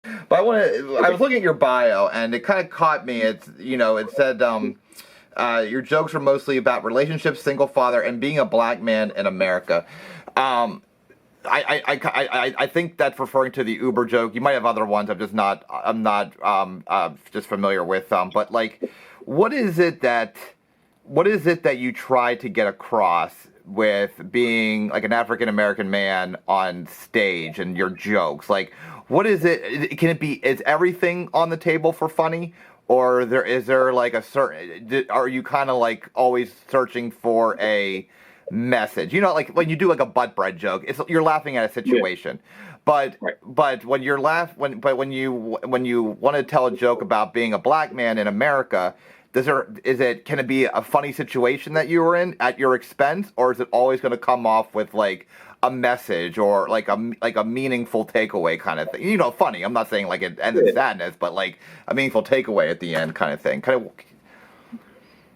But I Okay. was looking at your bio, and it kind of caught me. It said your jokes were mostly about relationships, single father, and being a black man in America. Um, I think that's referring to the Uber joke. You might have other ones. I'm not just familiar with them. But like, what is it that what is it that you try to get across with being like an African American man on stage and your jokes? Like, what is it? Can it be? Is everything on the table for funny, or is there like a certain? Are you kind of like always searching for a message? You know, like when you do like a butt bread joke, you're laughing at a Yeah. situation. But Right. but when you want to tell a joke about being a black man in America, can it be a funny situation that you were in at your expense, or is it always going to come off with like a message or like a meaningful takeaway kind of thing? You know, funny. I'm not saying like it ends in Yeah. sadness, but like a meaningful takeaway at the end kind of thing. Kind of.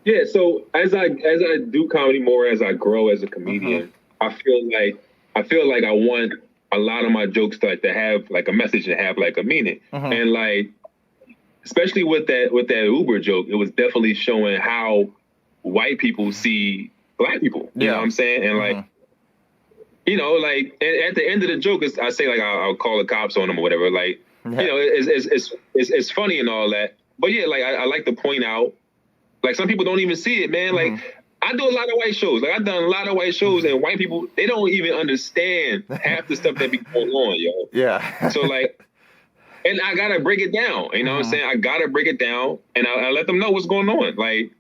Yeah. So as I do comedy more, as I grow as a Hmm. comedian, I feel like I want a lot of my jokes to have like a message and have like a meaning. Hmm. And like especially with that Uber joke, it was definitely showing how white people see black people. You know what Yeah. I'm saying? And like, Hmm. like at the end of the joke, I say like I'll call the cops on them or whatever. Like, Yeah. it's funny and all that. But yeah, like I like to point out, like some people don't even see it, man. Hmm. Like I do a lot of white shows. Like I've done a lot of white shows, and white people they don't even understand half the stuff that be going on, yo. Yeah. So like, and I gotta break it down. You know what I'm Hmm. saying? I gotta break it down, and I let them know what's going on. Like,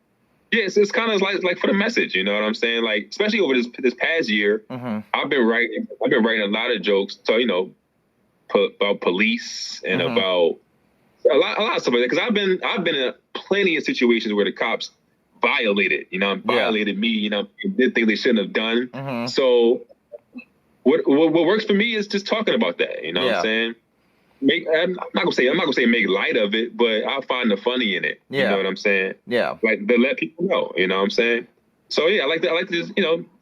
yes, it's kind of like for the message. You know what I'm saying? Like, especially over this past year, Hmm. I've been writing a lot of jokes. So about police and Hmm. about a lot of stuff like that. Because I've been in plenty of situations where the cops Yeah. violated me. Did things they shouldn't have done. Hmm. So what works for me is just talking about that. You know what I'm Yeah. saying? I'm not gonna say make light of it, but I'll find the funny in it. You know Yeah. what I'm saying? Yeah. Like to let people know. You know what I'm saying? So yeah, I like to just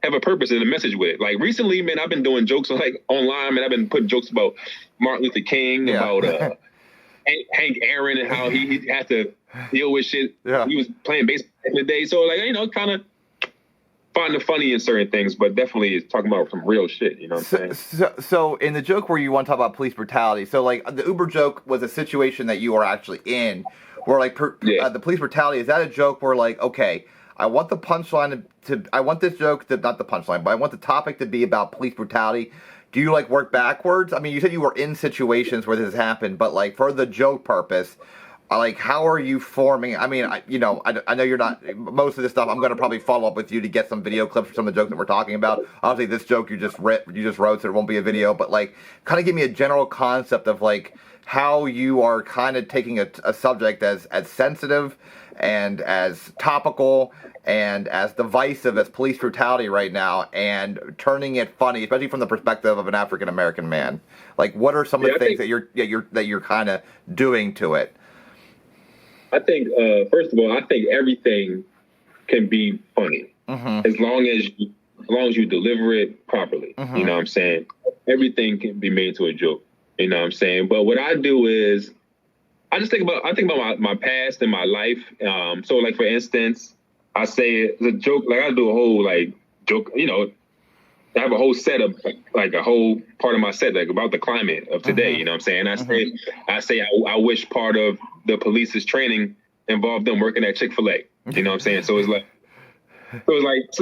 have a purpose and a message with it. Like recently, man, I've been doing jokes like online, man. I've been putting jokes about Martin Luther King, about Yeah. Hank Aaron, and how he had to deal with shit. Yeah. He was playing baseball in the day, so like kind of find the funny in certain things, but definitely talking about some real shit. You know what I'm saying? So in the joke where you want to talk about police brutality, so like the Uber joke was a situation that you were actually in, where like Yeah. the police brutality, is that a joke where like, okay, I want the punchline I want this joke to, not the punchline, but I want the topic to be about police brutality. Do you like work backwards? I mean, you said you were in situations where this has happened, but like for the joke purpose, like how are you forming? I mean, I know you're not most of this stuff. I'm going to probably follow up with you to get some video clips for some of the jokes that we're talking about. Obviously, this joke you just wrote, so it won't be a video. But like, kind of give me a general concept of like how you are kind of taking a subject as sensitive and as topical and as divisive as police brutality right now, and turning it funny, especially from the perspective of an African American man. Like, what are some of Yeah, the things that you're kind of doing to it? first of all, I think everything can be funny Mm-hmm. as long as you deliver it properly. You Mm-hmm. know what I'm saying? Everything can be made to a joke. You know what I'm saying? But what I do is I think about my past and my life. So like for instance, I say the joke like I do a whole like joke. I have a whole set of like a whole part of my set like about the climate of today. Mm-hmm. You know what I'm saying? Mm-hmm. I wish part of the police's training involved them working at Chick-fil-A. You know what I'm saying? Yeah. It's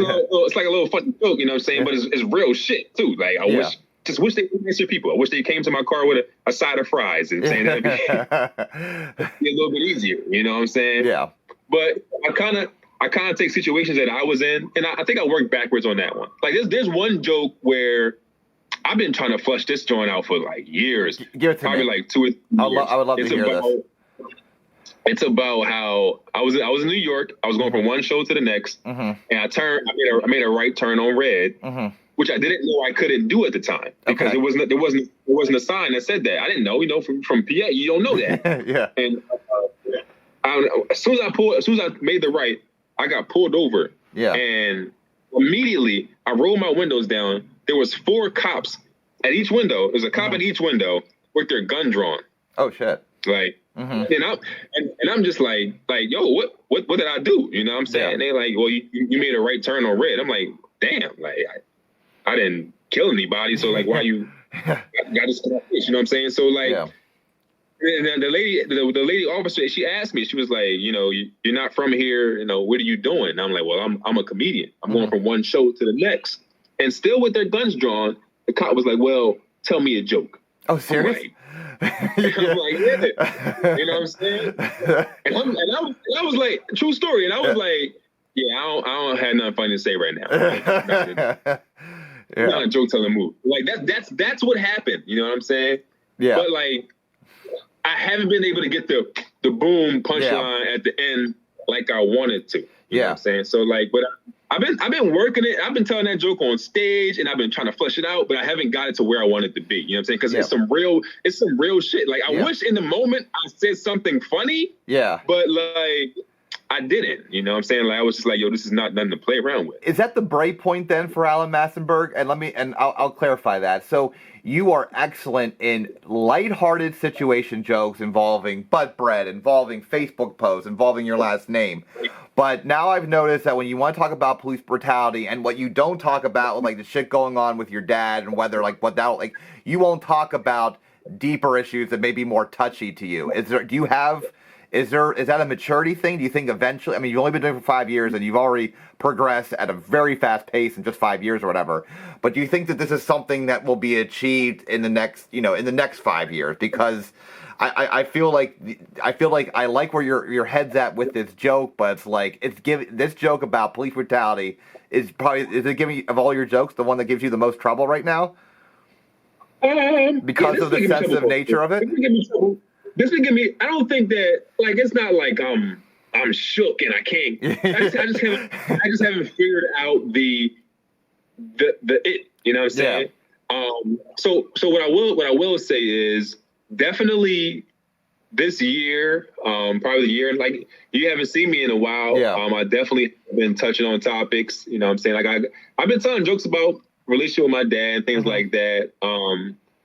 like a little funny joke, you know what I'm saying? Yeah. But it's real shit too. Like Yeah. just wish they would answer people. I wish they came to my car with a side of fries and saying that'd be, be a little bit easier. You know what I'm saying? Yeah. But I kind of take situations that I was in, and I think I worked backwards on that one. Like there's one joke where I've been trying to flush this joint out for like years, Give it to probably me. like 2 or 3 years. I would love to It's hear about this. it's about how I was in New York. I was going Mm-hmm. from one show to the next, Mm-hmm. and I made a right turn on red, Mm-hmm. which I didn't know I couldn't do at the time because Okay. there wasn't a sign that said that. I didn't know. From PA, you don't know that. Yeah. And as soon as I made the right, I got pulled over, Yeah. and immediately I rolled my windows down. There was 4 cops at each window. There's a cop Mm-hmm. at each window with their gun drawn. Oh shit. Like, and I'm just like, yo, what did I do? You know what I'm saying? Yeah. They like, well, you made a right turn on red. I'm like, damn, like I didn't kill anybody, so like, why you got this? You know what I'm saying? So like, Yeah. the lady officer, she asked me, she was like, you know, you're not from here, you know, what are you doing? And I'm like, well, I'm a comedian. I'm going from one show to the next, and still with their guns drawn, the cop was like, well, tell me a joke. Oh, serious? I'm like, yeah. You know what I'm saying? And I was like, true story. And I was like, yeah, I don't have nothing funny to say right now. Not a joke telling move. Like that's what happened. You know what I'm saying? Yeah. But like, I haven't been able to get the boom punchline at the end like I wanted to. You know what I'm saying? So like, but I've been working it. I've been telling that joke on stage, and I've been trying to flesh it out, but I haven't got it to where I want it to be. You know what I'm saying? Because it's some real shit. Like I wish in the moment I said something funny. Yeah. But like I didn't. You know what I'm saying? Like I was just like, yo, this is not nothing to play around with. Is that the break point then for Alan Massenberg? And I'll clarify that. So you are excellent in lighthearted situation jokes involving butt bread, involving Facebook posts, involving your last name. But now I've noticed that when you want to talk about police brutality and what you don't talk about, like the shit going on with your dad and whether like what that like, you won't talk about deeper issues that may be more touchy to you. Is that a maturity thing? Do you think eventually, I mean, you've only been doing it for 5 years and you've already progressed at a very fast pace in just 5 years or whatever. But do you think that this is something that will be achieved in the next 5 years? Because I feel like I like where your head's at with this joke, but it's like this joke about police brutality is it giving of all your jokes the one that gives you the most trouble right now? Because of the sensitive nature of it? This would give me. I don't think that like it's not like I'm shook and I can't. I just haven't figured out the it. You know what I'm saying? Yeah. So what I will say is definitely this year, probably the year, like you haven't seen me in a while. Yeah. I definitely been touching on topics. You know what I'm saying? Like I've been telling jokes about relationship with my dad and things like that.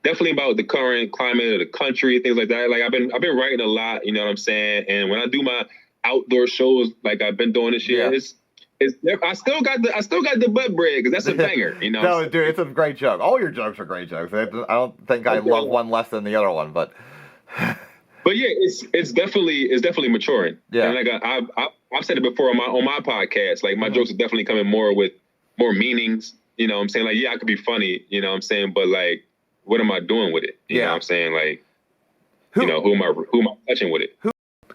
Definitely about the current climate of the country, things like that. Like I've been writing a lot, you know what I'm saying? And when I do my outdoor shows, like I've been doing this year, I still got the butt bread because that's a banger, you know. No, dude, it's a great joke. All your jokes are great jokes. I don't think I love one less than the other one, but. But yeah, it's definitely maturing. Yeah. And like I've said it before on my podcast. Like my jokes are definitely coming more with more meanings. You know what I'm saying? Like, yeah, I could be funny, you know what I'm saying? But like, what am I doing with it? You know what I'm saying? Like, who am I touching with it?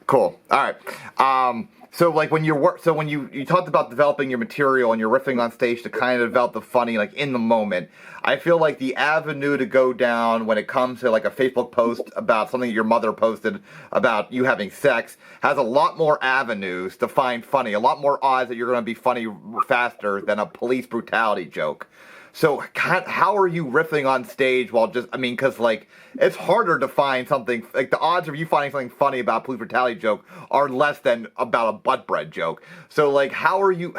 Cool. All right. So like when you talked about developing your material and you're riffing on stage to kind of develop the funny like in the moment, I feel like the avenue to go down when it comes to like a Facebook post about something that your mother posted about you having sex has a lot more avenues to find funny, a lot more odds that you're going to be funny faster than a police brutality joke. So how are you riffing on stage while because like it's harder to find something, like the odds of you finding something funny about a police brutality joke are less than about a butt bread joke. So like how are you,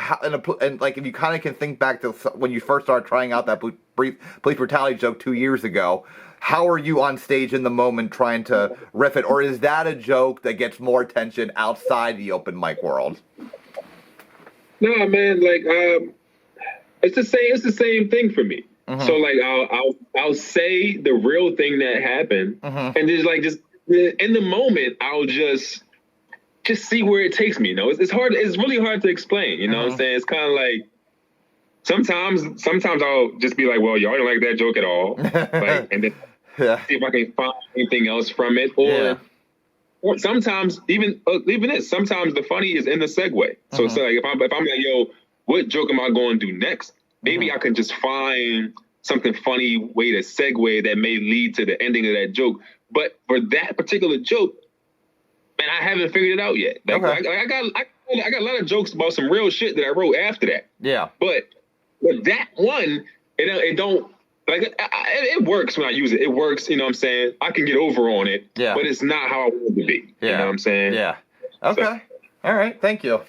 and like if you kind of can think back to when you first started trying out that police brutality joke 2 years ago, how are you on stage in the moment trying to riff it? Or is that a joke that gets more attention outside the open mic world? No, man, like, it's the same thing for me. So like I'll say the real thing that happened, and just in the moment I'll just see where it takes me. You know, it's hard. It's really hard to explain. You know what I'm saying? It's kind of like sometimes I'll just be like, well, y'all don't like that joke at all, like, and then see if I can find anything else from it, or sometimes even this. Sometimes the funny is in the segue. So it's like if I'm like, yo, what joke am I going to do next? Maybe I can just find something funny way to segue that may lead to the ending of that joke. But for that particular joke, man, I haven't figured it out yet. Like, I got a lot of jokes about some real shit that I wrote after that. Yeah. But that one, it don't like it works when I use it. It works, you know what I'm saying? I can get over on it. Yeah. But it's not how I want it to be. Yeah. You know what I'm saying? Yeah. Okay. So. All right. Thank you.